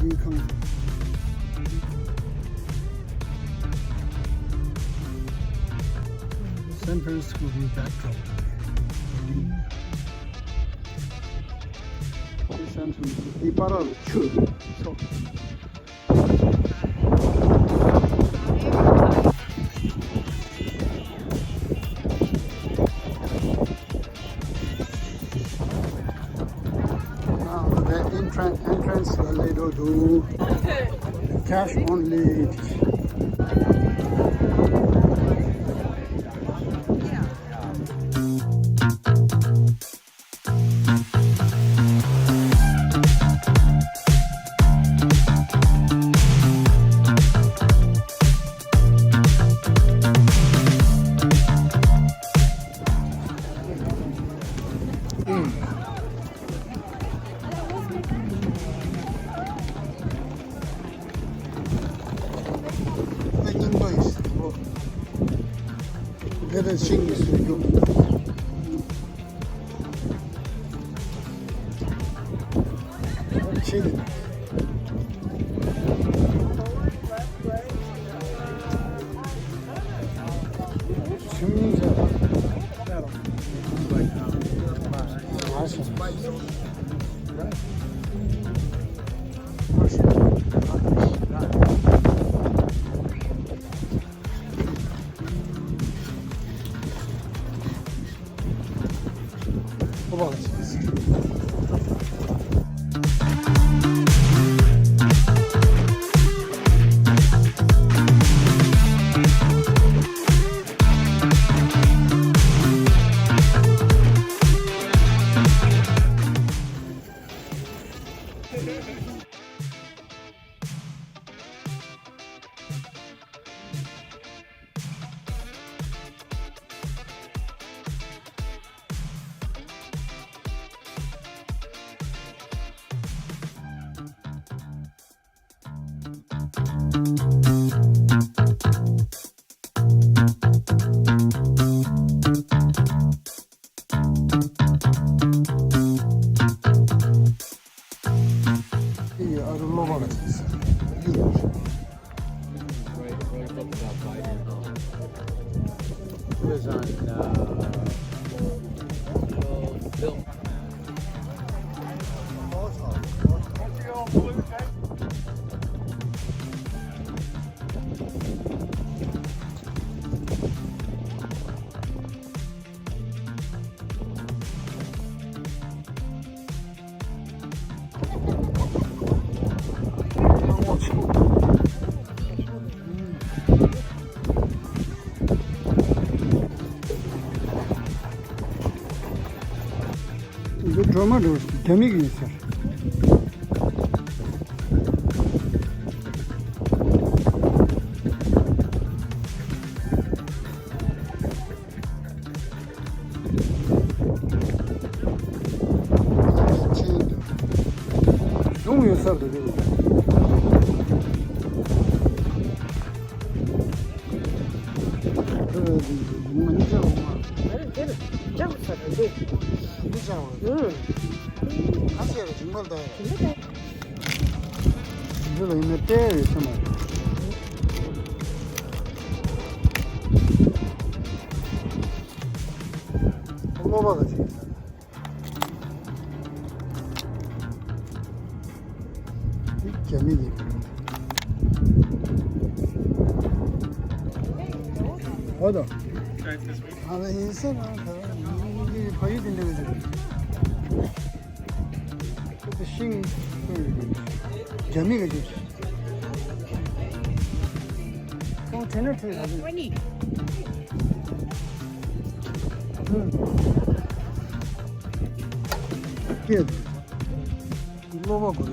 King Entrance will be backdrop. This entrance will be part of the tour. So. Now the entrance will do cash only. Very Chinese video. Chile. Bu drama doğrusu demir insan. 너무 여사도 되고. 문제가 뭐야? 얘는 짜고 사는데. 괜찮아. 응. 하세요 정말 다. 근데 이거 있는데 정말. 먹어봐야지. 이 재미지. 어디? 아, 나 인생 이게 거의 된다고 그래. 그 싱, 재미가 좋지. 쟤네 둘이 가지. 응. 이게 먹어버려.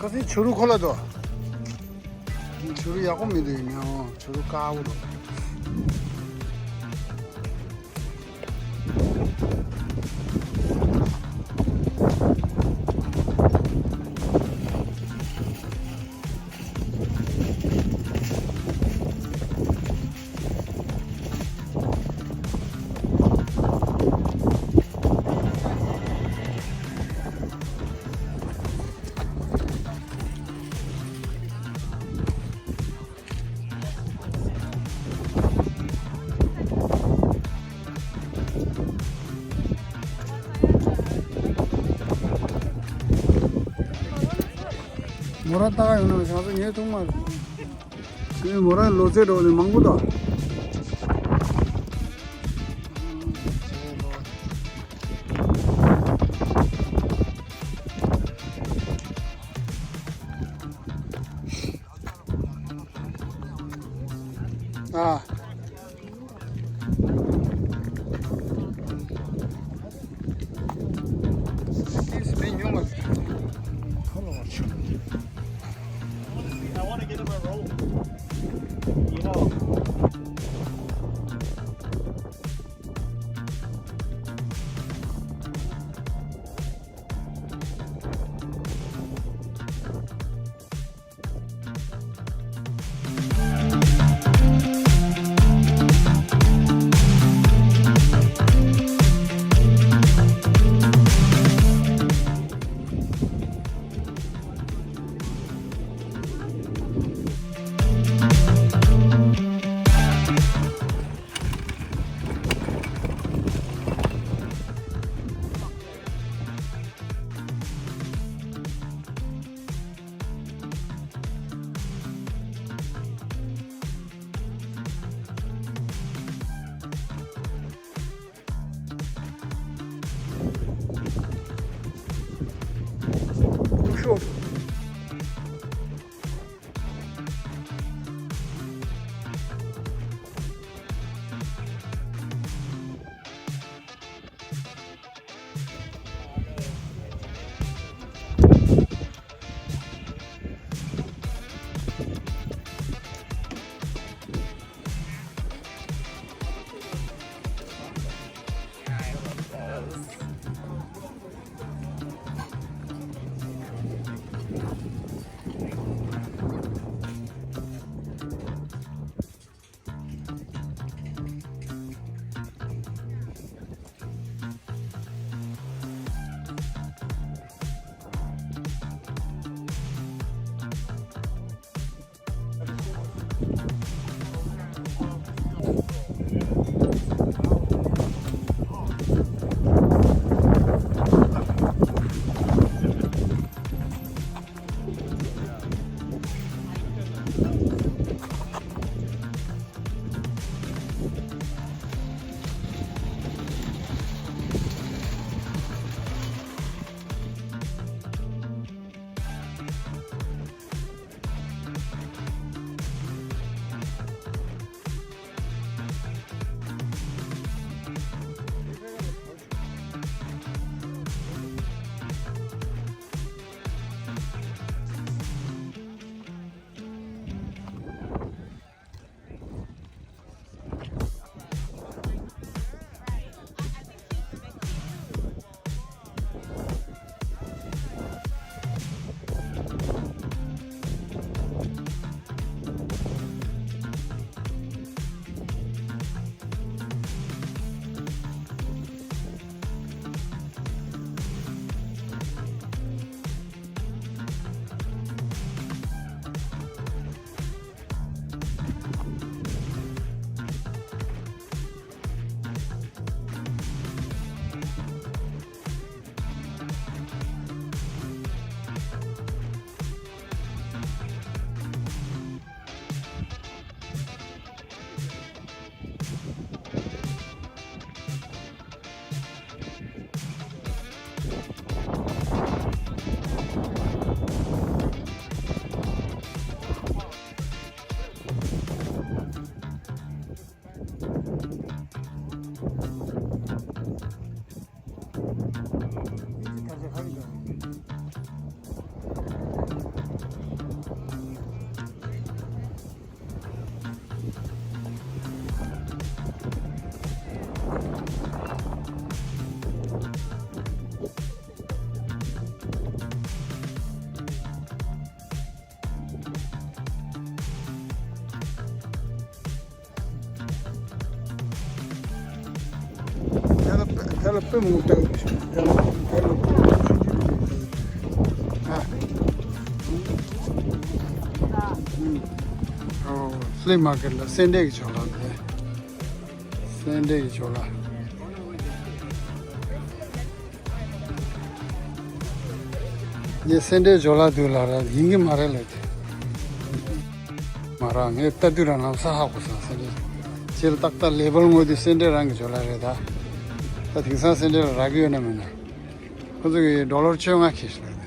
그래서 줄을 골라도 줄이 약간 믿으면 줄을 까우로. 몰았다가 이놈의 사서 얘 정말 이 뭐라 로제로 망고다. 아. I want to get him a roll. You know. Sure. 달라 빼면 못다 flea market la sende ki chola sende ki chola ये sende chola du la ra yingi mare le mara nge tadura na sa ha ko sa sende chel tak ta label mo di sende rang chola re da ta thingsa sende ra gi na mena ko $1 chonga khish la